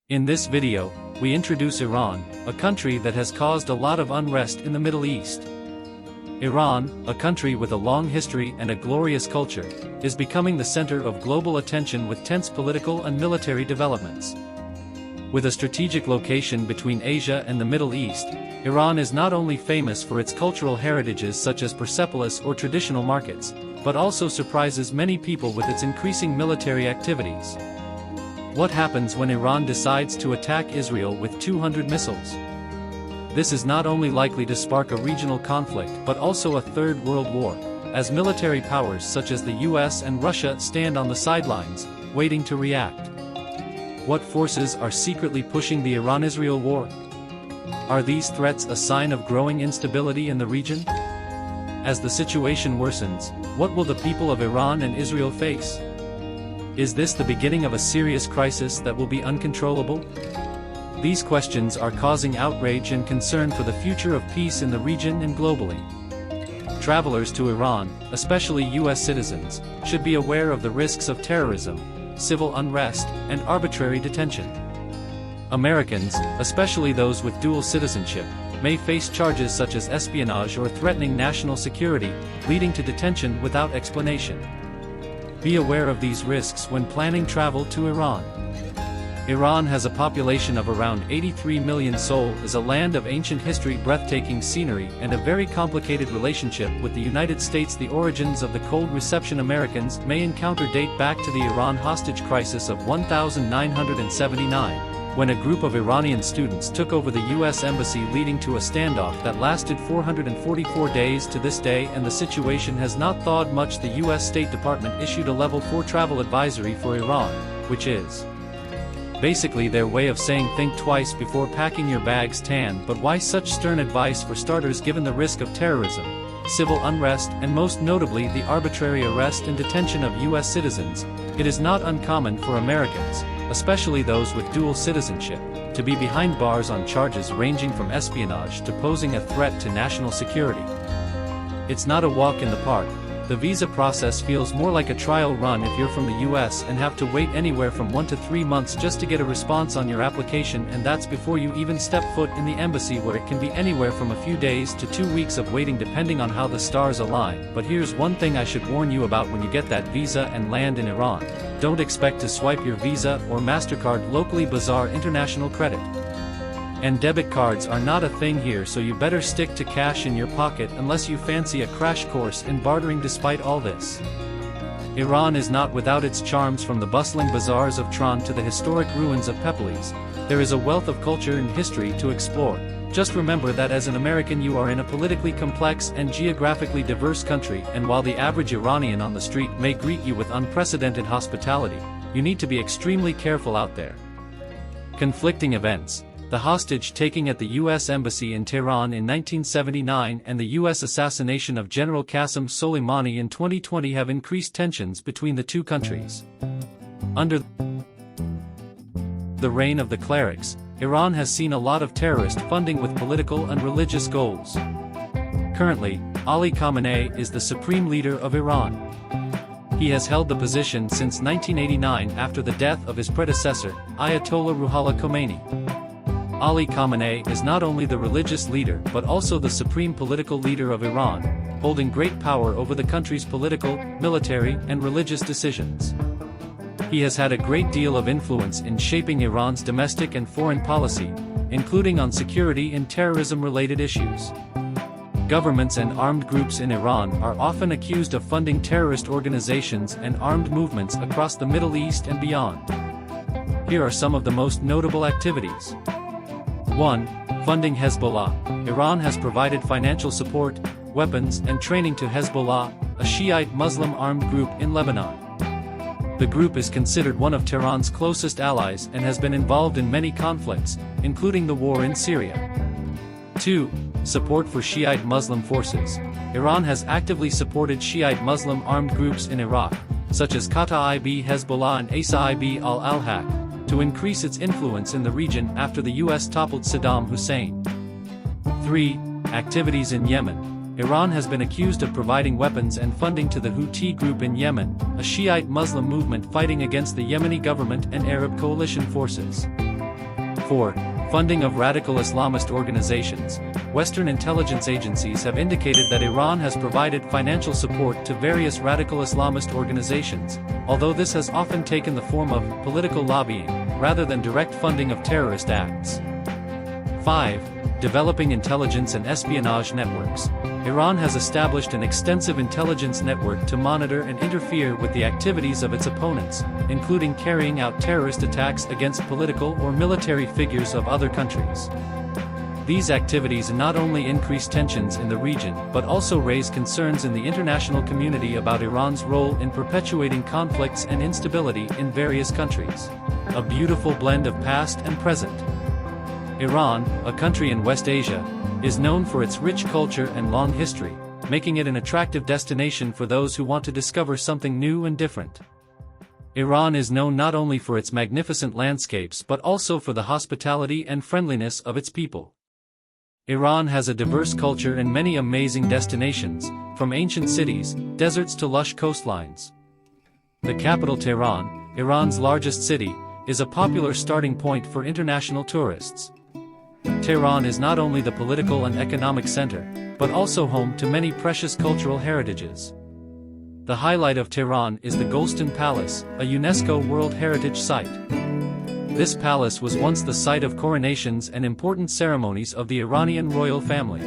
In this video, we introduce Iran, a country that has caused a lot of unrest in the Middle East. Iran, a country with a long history and a glorious culture, is becoming the center of global attention with tense political and military developments. With a strategic location between Asia and the Middle East, Iran is not only famous for its cultural heritages such as Persepolis or traditional markets, but also surprises many people with its increasing military activities. What happens when Iran decides to attack Israel with 200 missiles? This is not only likely to spark a regional conflict but also a third world war, as military powers such as the US and Russia stand on the sidelines, waiting to react. What forces are secretly pushing the Iran-Israel war? Are these threats a sign of growing instability in the region? As the situation worsens, what will the people of Iran and Israel face? Is this the beginning of a serious crisis that will be uncontrollable? These questions are causing outrage and concern for the future of peace in the region and globally. Travelers to Iran, especially US citizens, should be aware of the risks of terrorism, civil unrest, and arbitrary detention. Americans, especially those with dual citizenship, may face charges such as espionage or threatening national security, leading to detention without explanation. Be aware of these risks when planning travel to Iran. Iran has a population of around 83 million souls, is a land of ancient history, breathtaking scenery, and a very complicated relationship with the United States. The origins of the cold reception Americans may encounter date back to the Iran hostage crisis of 1979, when a group of Iranian students took over the US embassy, leading to a standoff that lasted 444 days to this day, and the situation has not thawed much. The US State Department issued a Level 4 travel advisory for Iran, which is basically their way of saying think twice before packing your bags. But why such stern advice? For starters, given the risk of terrorism, civil unrest, and most notably the arbitrary arrest and detention of US citizens, it is not uncommon for Americans, especially those with dual citizenship, to be behind bars on charges ranging from espionage to posing a threat to national security. It's not a walk in the park. The visa process feels more like a trial run if you're from the US and have to wait anywhere from 1 to 3 months just to get a response on your application, and that's before you even step foot in the embassy, where it can be anywhere from a few days to 2 weeks of waiting depending on how the stars align. But here's one thing I should warn you about when you get that visa and land in Iran. Don't expect to swipe your Visa or MasterCard locally. Bazaar international credit and debit cards are not a thing here, so you better stick to cash in your pocket unless you fancy a crash course in bartering. Despite all this, Iran is not without its charms. From the bustling bazaars of Tehran to the historic ruins of Persepolis, there is a wealth of culture and history to explore. Just remember that as an American you are in a politically complex and geographically diverse country, and while the average Iranian on the street may greet you with unprecedented hospitality, you need to be extremely careful out there. Conflicting events. The hostage-taking at the U.S. Embassy in Tehran in 1979 and the U.S. assassination of General Qasem Soleimani in 2020 have increased tensions between the two countries. Under the reign of the clerics, Iran has seen a lot of terrorist funding with political and religious goals. Currently, Ali Khamenei is the supreme leader of Iran. He has held the position since 1989 after the death of his predecessor, Ayatollah Ruhollah Khomeini. Ali Khamenei is not only the religious leader but also the supreme political leader of Iran, holding great power over the country's political, military, and religious decisions. He has had a great deal of influence in shaping Iran's domestic and foreign policy, including on security and terrorism-related issues. Governments and armed groups in Iran are often accused of funding terrorist organizations and armed movements across the Middle East and beyond. Here are some of the most notable activities. 1. Funding Hezbollah. Iran has provided financial support, weapons, and training to Hezbollah, a Shiite Muslim armed group in Lebanon. The group is considered one of Tehran's closest allies and has been involved in many conflicts, including the war in Syria. 2. Support for Shiite Muslim forces. Iran has actively supported Shiite Muslim armed groups in Iraq, such as Kataib Hezbollah and Asaib al-Haq, to increase its influence in the region after the US toppled Saddam Hussein. 3. Activities in Yemen. Iran has been accused of providing weapons and funding to the Houthi group in Yemen, a Shiite Muslim movement fighting against the Yemeni government and Arab coalition forces. 4. Funding of radical Islamist organizations. Western intelligence agencies have indicated that Iran has provided financial support to various radical Islamist organizations, although this has often taken the form of political lobbying, rather than direct funding of terrorist acts. 5. Developing intelligence and espionage networks. Iran has established an extensive intelligence network to monitor and interfere with the activities of its opponents, including carrying out terrorist attacks against political or military figures of other countries. These activities not only increase tensions in the region but also raise concerns in the international community about Iran's role in perpetuating conflicts and instability in various countries. A beautiful blend of past and present. Iran, a country in West Asia, is known for its rich culture and long history, making it an attractive destination for those who want to discover something new and different. Iran is known not only for its magnificent landscapes but also for the hospitality and friendliness of its people. Iran has a diverse culture and many amazing destinations, from ancient cities, deserts to lush coastlines. The capital Tehran, Iran's largest city, is a popular starting point for international tourists. Tehran is not only the political and economic center, but also home to many precious cultural heritages. The highlight of Tehran is the Golestan Palace, a UNESCO World Heritage Site. This palace was once the site of coronations and important ceremonies of the Iranian royal family.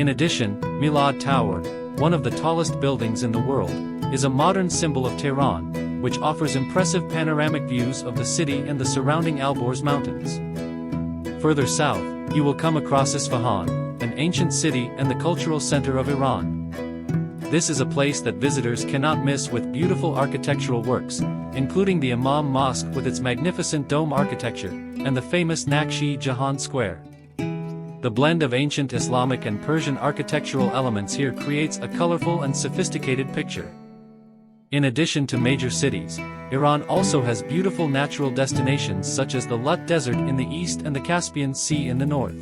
In addition, Milad Tower, one of the tallest buildings in the world, is a modern symbol of Tehran, which offers impressive panoramic views of the city and the surrounding Alborz Mountains. Further south, you will come across Isfahan, an ancient city and the cultural center of Iran. This is a place that visitors cannot miss with beautiful architectural works, including the Imam Mosque with its magnificent dome architecture, and the famous Naqshi Jahan Square. The blend of ancient Islamic and Persian architectural elements here creates a colorful and sophisticated picture. In addition to major cities, Iran also has beautiful natural destinations such as the Lut Desert in the east and the Caspian Sea in the north.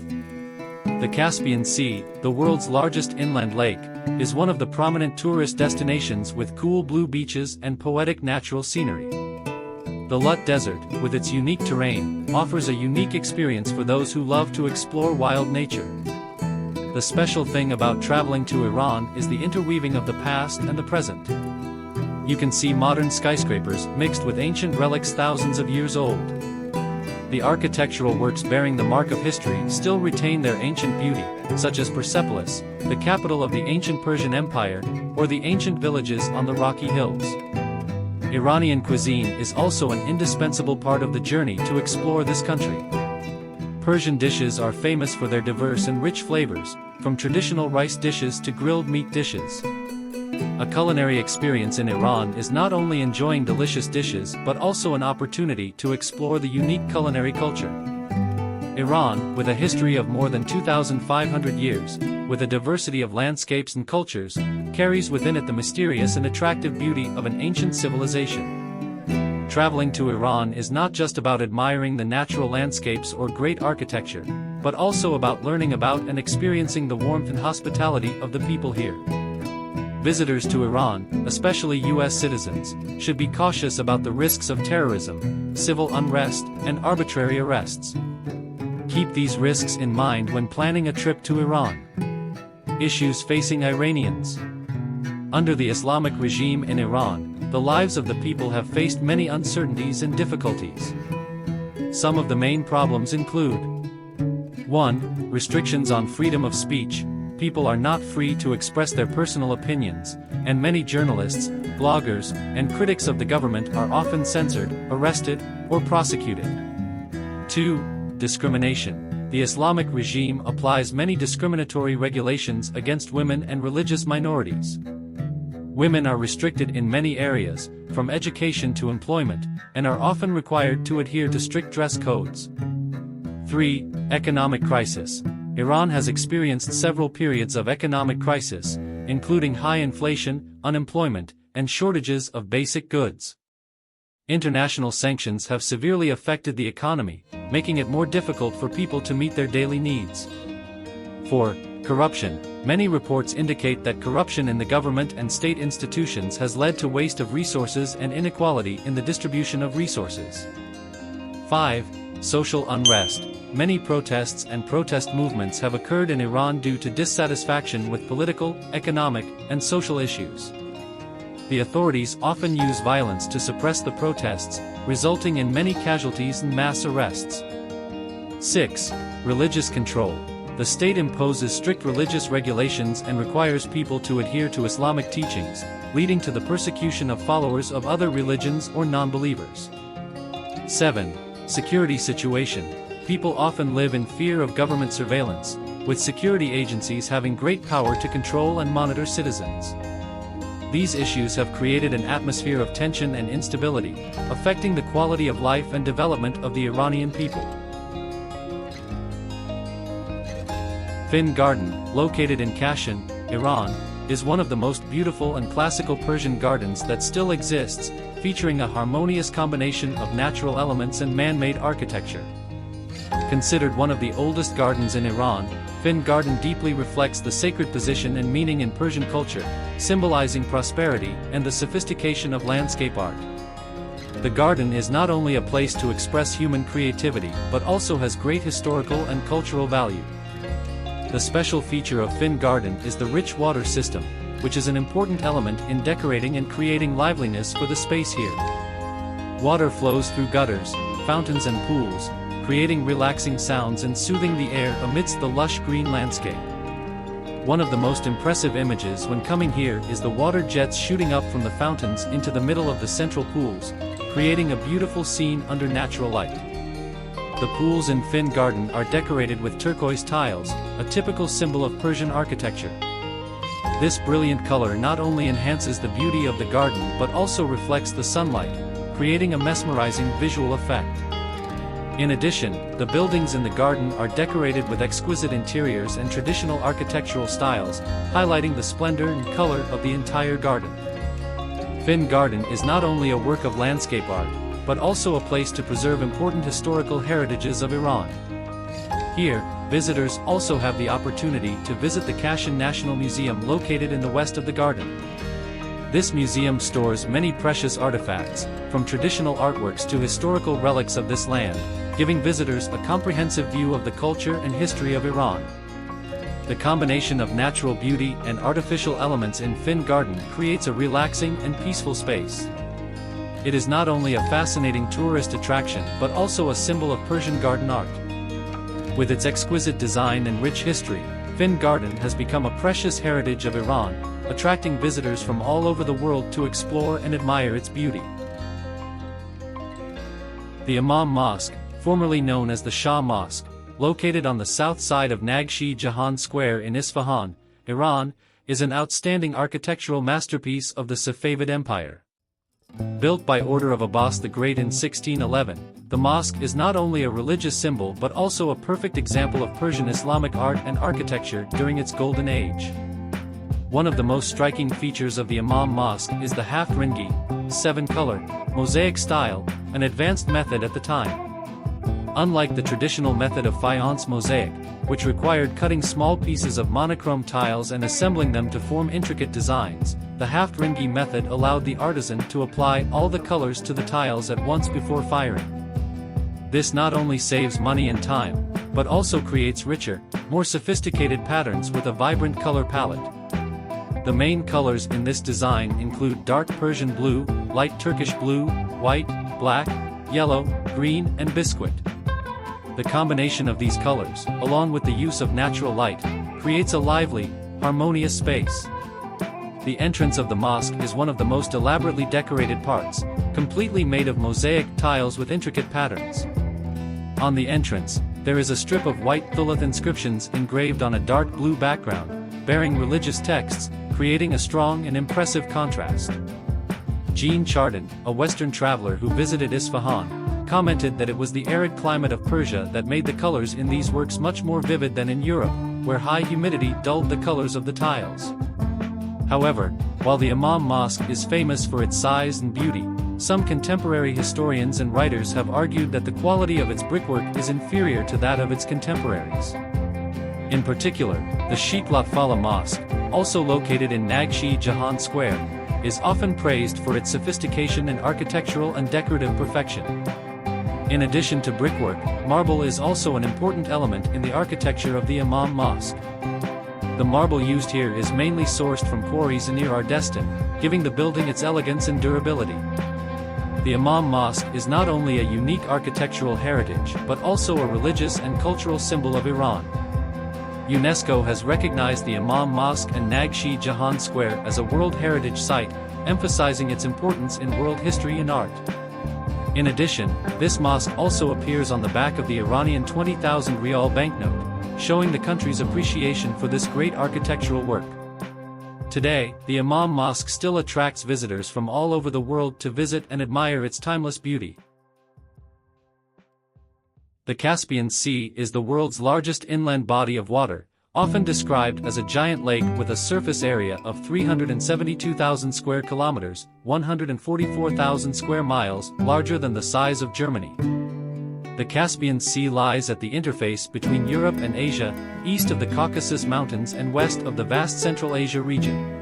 The Caspian Sea, the world's largest inland lake, is one of the prominent tourist destinations with cool blue beaches and poetic natural scenery. The Lut Desert, with its unique terrain, offers a unique experience for those who love to explore wild nature. The special thing about traveling to Iran is the interweaving of the past and the present. You can see modern skyscrapers mixed with ancient relics thousands of years old. The architectural works bearing the mark of history still retain their ancient beauty, such as Persepolis, the capital of the ancient Persian Empire, or the ancient villages on the rocky hills. Iranian cuisine is also an indispensable part of the journey to explore this country. Persian dishes are famous for their diverse and rich flavors, from traditional rice dishes to grilled meat dishes. A culinary experience in Iran is not only enjoying delicious dishes but also an opportunity to explore the unique culinary culture. Iran, with a history of more than 2,500 years, with a diversity of landscapes and cultures, carries within it the mysterious and attractive beauty of an ancient civilization. Traveling to Iran is not just about admiring the natural landscapes or great architecture, but also about learning about and experiencing the warmth and hospitality of the people here. Visitors to Iran, especially U.S. citizens, should be cautious about the risks of terrorism, civil unrest, and arbitrary arrests. Keep these risks in mind when planning a trip to Iran. Issues facing Iranians. Under the Islamic regime in Iran, the lives of the people have faced many uncertainties and difficulties. Some of the main problems include: 1. Restrictions on freedom of speech. People are not free to express their personal opinions, and many journalists, bloggers, and critics of the government are often censored, arrested, or prosecuted. 2. Discrimination. The Islamic regime applies many discriminatory regulations against women and religious minorities. Women are restricted in many areas, from education to employment, and are often required to adhere to strict dress codes. 3. Economic crisis. Iran has experienced several periods of economic crisis, including high inflation, unemployment, and shortages of basic goods. International sanctions have severely affected the economy, making it more difficult for people to meet their daily needs. 4. Corruption. Many reports indicate that corruption in the government and state institutions has led to waste of resources and inequality in the distribution of resources. 5. Social unrest. Many protests and protest movements have occurred in Iran due to dissatisfaction with political, economic, and social issues. The authorities often use violence to suppress the protests, resulting in many casualties and mass arrests. 6. Religious control. The state imposes strict religious regulations and requires people to adhere to Islamic teachings, leading to the persecution of followers of other religions or non-believers. 7. Security situation. People often live in fear of government surveillance, with security agencies having great power to control and monitor citizens. These issues have created an atmosphere of tension and instability, affecting the quality of life and development of the Iranian people. Fin Garden, located in Kashan, Iran, is one of the most beautiful and classical Persian gardens that still exists, featuring a harmonious combination of natural elements and man-made architecture. Considered one of the oldest gardens in Iran, Fin Garden deeply reflects the sacred position and meaning in Persian culture, symbolizing prosperity and the sophistication of landscape art. The garden is not only a place to express human creativity but also has great historical and cultural value. The special feature of Fin Garden is the rich water system, which is an important element in decorating and creating liveliness for the space here. Water flows through gutters, fountains and pools, creating relaxing sounds and soothing the air amidst the lush green landscape. One of the most impressive images when coming here is the water jets shooting up from the fountains into the middle of the central pools, creating a beautiful scene under natural light. The pools in Fin Garden are decorated with turquoise tiles, a typical symbol of Persian architecture. This brilliant color not only enhances the beauty of the garden but also reflects the sunlight, creating a mesmerizing visual effect. In addition, the buildings in the garden are decorated with exquisite interiors and traditional architectural styles, highlighting the splendor and color of the entire garden. Fin Garden is not only a work of landscape art, but also a place to preserve important historical heritages of Iran. Here, visitors also have the opportunity to visit the Kashan National Museum located in the west of the garden. This museum stores many precious artifacts, from traditional artworks to historical relics of this land, giving visitors a comprehensive view of the culture and history of Iran. The combination of natural beauty and artificial elements in Fin Garden creates a relaxing and peaceful space. It is not only a fascinating tourist attraction but also a symbol of Persian garden art. With its exquisite design and rich history, Fin Garden has become a precious heritage of Iran, attracting visitors from all over the world to explore and admire its beauty. The Imam Mosque, formerly known as the Shah Mosque, located on the south side of Nagshi-Jahan Square in Isfahan, Iran, is an outstanding architectural masterpiece of the Safavid Empire. Built by order of Abbas the Great in 1611, the mosque is not only a religious symbol but also a perfect example of Persian Islamic art and architecture during its golden age. One of the most striking features of the Imam Mosque is the half-ringi, 7-color, mosaic style, an advanced method at the time. Unlike the traditional method of faience mosaic, which required cutting small pieces of monochrome tiles and assembling them to form intricate designs, the half-ringi method allowed the artisan to apply all the colors to the tiles at once before firing. This not only saves money and time, but also creates richer, more sophisticated patterns with a vibrant color palette. The main colors in this design include dark Persian blue, light Turkish blue, white, black, yellow, green, and biscuit. The combination of these colors, along with the use of natural light, creates a lively, harmonious space. The entrance of the mosque is one of the most elaborately decorated parts, completely made of mosaic tiles with intricate patterns. On the entrance, there is a strip of white thuluth inscriptions engraved on a dark blue background, bearing religious texts, creating a strong and impressive contrast. Jean Chardin, a Western traveler who visited Isfahan, commented that it was the arid climate of Persia that made the colors in these works much more vivid than in Europe, where high humidity dulled the colors of the tiles. However, while the Imam Mosque is famous for its size and beauty, some contemporary historians and writers have argued that the quality of its brickwork is inferior to that of its contemporaries. In particular, the Sheikh Lotfallah Mosque, also located in Nagshi-Jahan Square, is often praised for its sophistication and architectural and decorative perfection. In addition to brickwork, marble is also an important element in the architecture of the Imam Mosque. The marble used here is mainly sourced from quarries near Ardestan, giving the building its elegance and durability. The Imam Mosque is not only a unique architectural heritage but also a religious and cultural symbol of Iran. UNESCO has recognized the Imam Mosque and Nagshi-Jahan Square as a World Heritage Site, emphasizing its importance in world history and art. In addition, this mosque also appears on the back of the Iranian 20,000 rial banknote, showing the country's appreciation for this great architectural work. Today, the Imam Mosque still attracts visitors from all over the world to visit and admire its timeless beauty. The Caspian Sea is the world's largest inland body of water, often described as a giant lake with a surface area of 372,000 square kilometers, 144,000 square miles, larger than the size of Germany. The Caspian Sea lies at the interface between Europe and Asia, east of the Caucasus Mountains and west of the vast Central Asia region.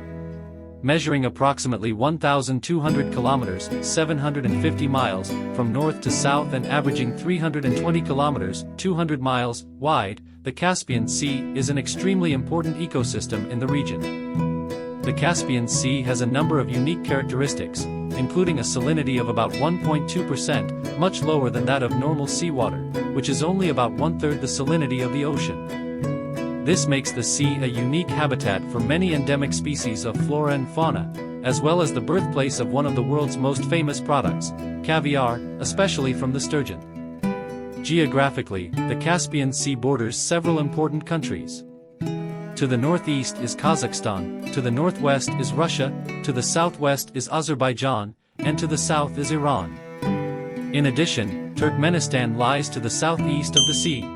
Measuring approximately 1,200 kilometers, 750 miles, from north to south and averaging 320 kilometers, 200 miles, wide, the Caspian Sea is an extremely important ecosystem in the region. The Caspian Sea has a number of unique characteristics, including a salinity of about 1.2%, much lower than that of normal seawater, which is only about one-third the salinity of the ocean. This makes the sea a unique habitat for many endemic species of flora and fauna, as well as the birthplace of one of the world's most famous products, caviar, especially from the sturgeon. Geographically, the Caspian Sea borders several important countries. To the northeast is Kazakhstan, to the northwest is Russia, to the southwest is Azerbaijan, and to the south is Iran. In addition, Turkmenistan lies to the southeast of the sea.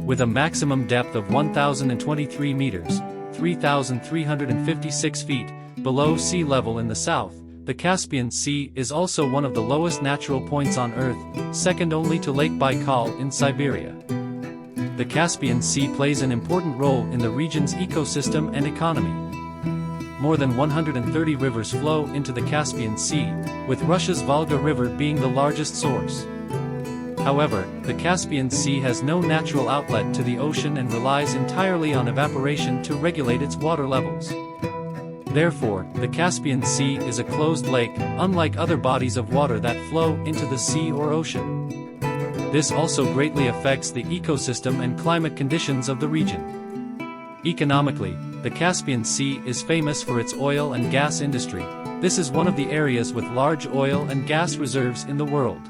With a maximum depth of 1,023 meters, 3,356 feet, below sea level in the south, the Caspian Sea is also one of the lowest natural points on Earth, second only to Lake Baikal in Siberia. The Caspian Sea plays an important role in the region's ecosystem and economy. More than 130 rivers flow into the Caspian Sea, with Russia's Volga River being the largest source. However, the Caspian Sea has no natural outlet to the ocean and relies entirely on evaporation to regulate its water levels. Therefore, the Caspian Sea is a closed lake, unlike other bodies of water that flow into the sea or ocean. This also greatly affects the ecosystem and climate conditions of the region. Economically, the Caspian Sea is famous for its oil and gas industry. This is one of the areas with large oil and gas reserves in the world.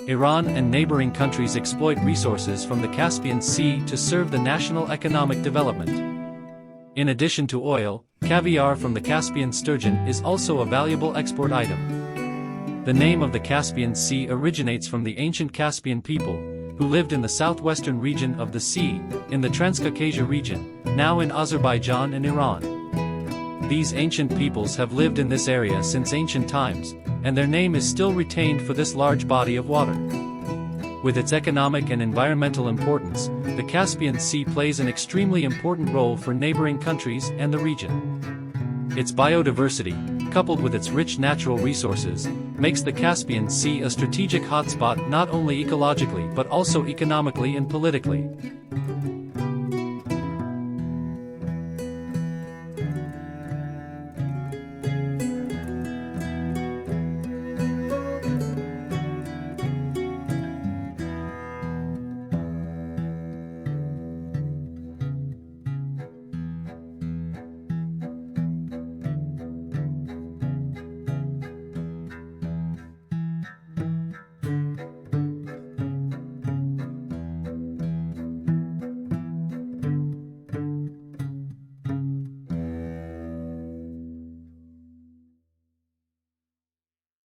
Iran and neighboring countries exploit resources from the Caspian Sea to serve the national economic development. In addition to oil, caviar from the Caspian sturgeon is also a valuable export item. The name of the Caspian Sea originates from the ancient Caspian people, who lived in the southwestern region of the sea, in the Transcaucasia region, now in Azerbaijan and Iran. These ancient peoples have lived in this area since ancient times, and their name is still retained for this large body of water. With its economic and environmental importance, the Caspian Sea plays an extremely important role for neighboring countries and the region. Its biodiversity, coupled with its rich natural resources, makes the Caspian Sea a strategic hotspot not only ecologically but also economically and politically.